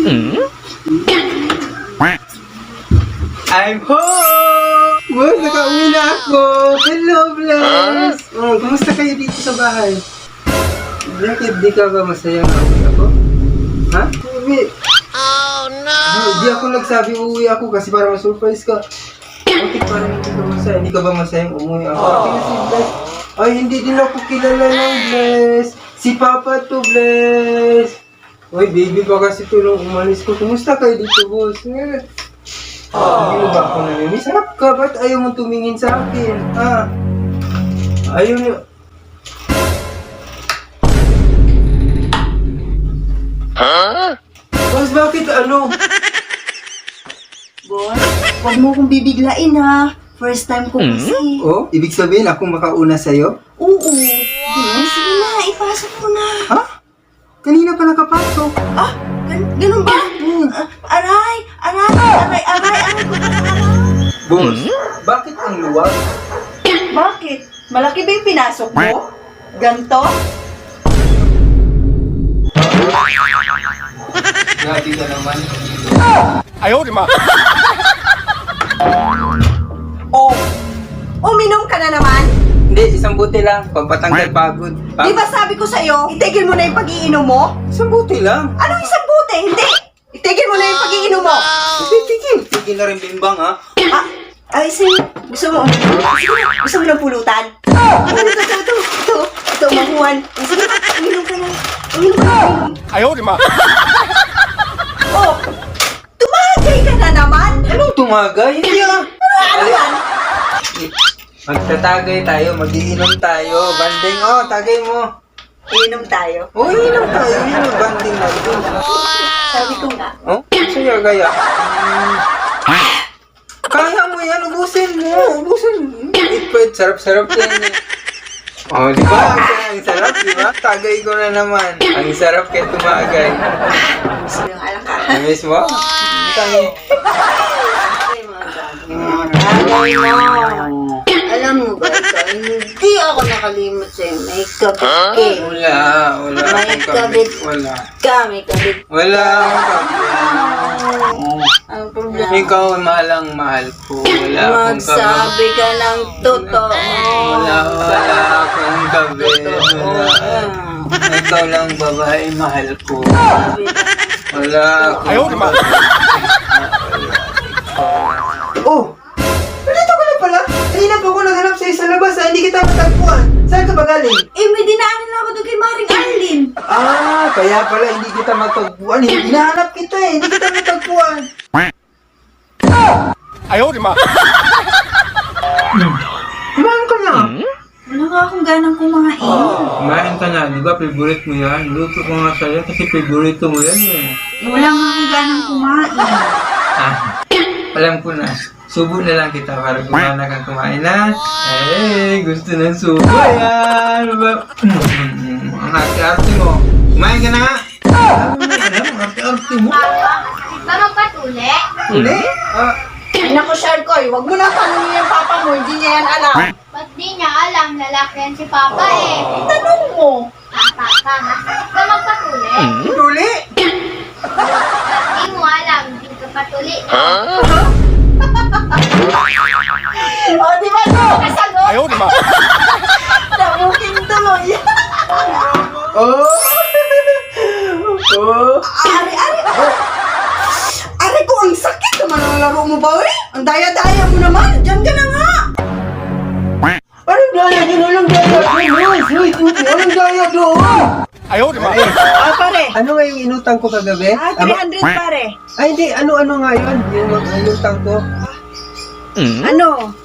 I'm home! Boss, nakauwi na ako! Hello, Bless! Oh, kumusta kayo dito sa bahay? Bakit di ka ba masaya na uwi ako? Ha? Uwi? Oh, no! Di ako nagsabi uwi ako kasi para ma-surprise ka. Bakit parang hindi ka masaya? Hindi ka ba masayang umuwi ako? Tingnan si Bless. Ay, hindi din ako kilala ng Bless. Si Papa to, Bless. Uy, baby pa kasi tulong umalis ko. Kumusta kayo dito, boss? Hindi mo ba ako namimiss? Harap ka, ba't ayaw mo tumingin sa akin? Ha? Ayaw niyo. Boss, bakit ano? Boss, huwag mo kong bibiglain ha. First time ko kasi. Oh, ibig sabihin akong makauna sa'yo? Oo. Sige na, ipasok mo na. Ha? Kanina pa nakapasok. Ah, ganun ba? Aray ko na aray. Boss, bakit ang luwag? Bakit? Malaki ba yung pinasok mo? Ganto? Grabe ka naman. Ayaw, di ma. Oh, uminom ka na naman? Hindi, isang buti lang. Pampatanggal pagod. Di ba sabi ko sa'yo, itigil mo na yung pag-iinom mo? Isang buti lang. Anong isang buti? Hindi! Itigil mo na yung pag-iinom mo! Tigil. Tigil na rin bimbang, ha? Ay, sige. Gusto mo ng pulutan? Ito, mahuwan. Sige, uminom ka na. Ayaw, di ma. Oh, tumagay ka na naman! Anong tumagay? Hindi, ah. Ano yan? Magtatagay tayo, mag-iinom tayo. Banding, oh, tagay mo. Iinom tayo. Oh, iinom tayo. Iinom, banding natin. Sabi ko nga. Oh, sige, gaya. Kaya mo yan, ubusin mo. Ubusin mo. Ipad, sarap-sarap yan eh. Oh, di ba? Ang sarap, di ba? Tagay ko na naman. Ang sarap kaya tumagay. Gusto yung alaka. Namiss mo? Tagay. Tagay mo. Alam mo ba ito? Hindi ako nakalimot sa'yo. May kabit. Wala May akong kabit. Wala. May kabit. Wala akong kabit. Ang problema. Ikaw ang mahal ko. Wala akong kabit. Magsabi ka ng totoo. Wala akong kabit. Wala. Ikaw lang babae, mahal ko. Wala akong Ayaw, di ma. Oh! Nandito ka na pala! Kanina pa ako naghanap sa'yo sa labas hindi kita matagpuan. Saan ka ba galing? May dinaanan lang ako doon kay Maring Arlene. Kaya pala hindi kita matagpuan. Hinahanap kita hindi kita matagpuan. Ayaw, di ma. Kumain ka na. Wala nga akong ganang kumain. Kumain ka na, di ba? Favorite mo yan. Luto ko nga sa'yo kasi favorite mo yan eh. Wala nga akong ganang kumain. Alam ko na. Subo na lang kita para gumana kang kumain na. Gusto ng subo yan. Ang arte-arte mo. Kumain ka na nga. Alam, ang arte-arte mo. Ba magpatuli? Uli? Ay naku, Sharkoy, wag mo na tanongin yung papa mo, hindi niya yan alam. Ba't di niya alam? Lalaki yan si Papa eh. Tanong mo. Papa ka, masakit ka magpatuli? Uli? Ba't di mo alam? Hindi ka patuli. O, di ba ito? Kasagot? Ayaw, di ma. Nabuking tuloy. Oh! Ari. Ari ko, ang sakit naman ang laro mo ba, eh? Ang daya-daya mo naman. Diyan ka na nga. Anong daya doon? Anong daya doon? Anong daya doon? Ayaw, di ma. Pare. Ano nga yung inutang ko kagabi? 300 pare. Ay, hindi. Ano nga yun? Yung inutang ko. Ano?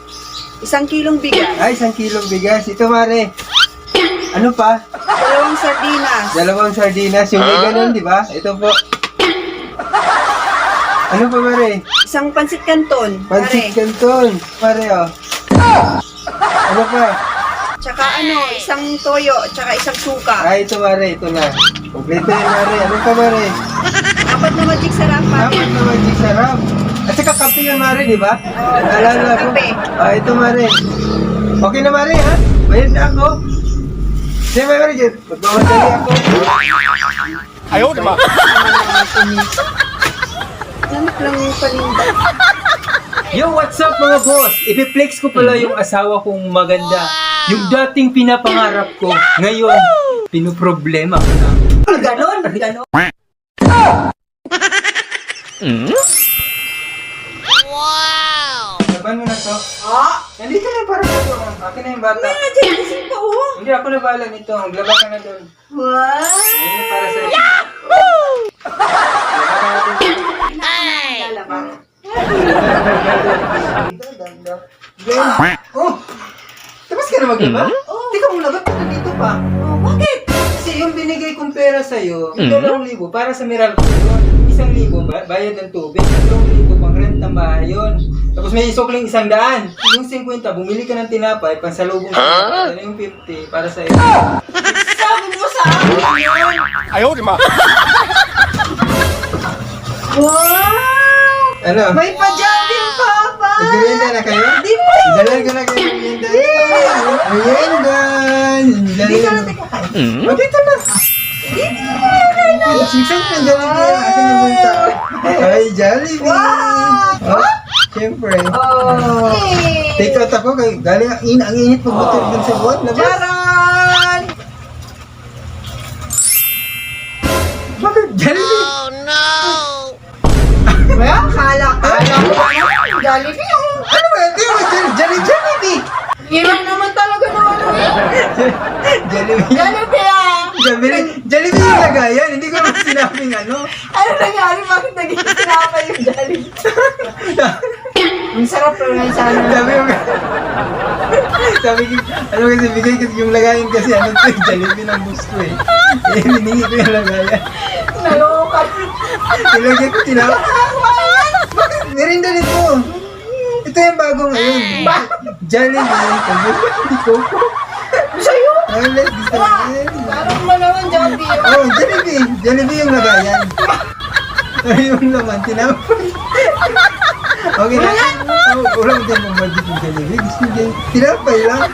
1 kilong bigas. Ay, 1 kilong bigas. Ito, Mare. Ano pa? 2 sardinas. 2 sardinas. Yung may ganun, di ba? Ito po. Ano pa, Mare? 1 pansit canton. Pansit canton. Mare, oh. Ano pa? Tsaka 1 toyo, tsaka 1 suka. Ay, ito, Mare. Ito na. Kompleto yan, Mare. Ano pa, Mare? 4 na magic sarap pare. Dapat na magic sarap. At saka kape yan, Mare, di ba? Naalala ko. Kape. Ito, Mare. Okay na, Mare, ha? Bayad na ako. Sige, Mare, magmamadali ako. Ayaw, di ma. Ano naman ito, lang yung paninda. Yo, what's up mga boss? Ipiplex ko pala yung asawa kong maganda. Yung dating pinapangarap ko, ngayon, pinoproblema ko na. Ganon, ganon. Laban mo na to. Ah! Nandito na para sa ito. Akin na yung bata. Gising pa oh. Hindi ako na bahala nito. Maglaba ka na doon. Wow! Ayun yung para sa iyo. Lalabang. Oh! Tapos ka na maglaba? Teka muna, ba't ka nandito pa? Oh, bakit? Kasi yung binigay kong pera sa'yo, 2,000 para sa Miracle yun. 1,000 bayad ng tubig, 3,000 pang rent ng bahay yun. Tapos may isukling 100. Yung 50, bumili ka ng tinapay, pansalubong sa yung 50 para sa'yo. Sabi mo sa akin yun. 哎呦我的妈！ Wow! Ano? May pa-jogging pa pa! Nag-merienda na kayo? Di pa! Dalan ko na kayo merienda. Merienda! Di ka na teka. Oh, dito na. Sigsag ng Jollibee. Akin yung bunta. Ay, Jollibee. Wow! Oh, siyempre. Oh! Take out ako. Galing ang init pagbutir dun sa buwan. Labas. Charan! Bakit Jollibee? Well, kala ko naman, Jollibee yung... Ano ba? Hindi mo Jollibee. Hirap naman talaga ng ano eh. Jollibee. Jollibee ah! Jollibee yung lagayan. Hindi ko naman sinabing ano. Ano nangyari? Bakit naging sinapay yung Jollibee? Ang sarap naman sana. Sabi ko, ano kasi bigay kasi yung lagayan kasi ano to, Jollibee ng gusto eh. Eh, hiningi ko yung lagayan. Nalokat. Ilagay ko tinapay. Bakit? Merinda nito. Ito yung bago ngayon. Jollibee yung tabi. Hindi ko. Sa'yo? Wala, gusto ko yan. Parang mo naman Jollibee. Oh, Jollibee. Jollibee yung lagayan. Ay, yung laman, tinapay. Okay na. Oh, wala mo din mong budget yung Jollibee. Gusto nyo tinapay lang.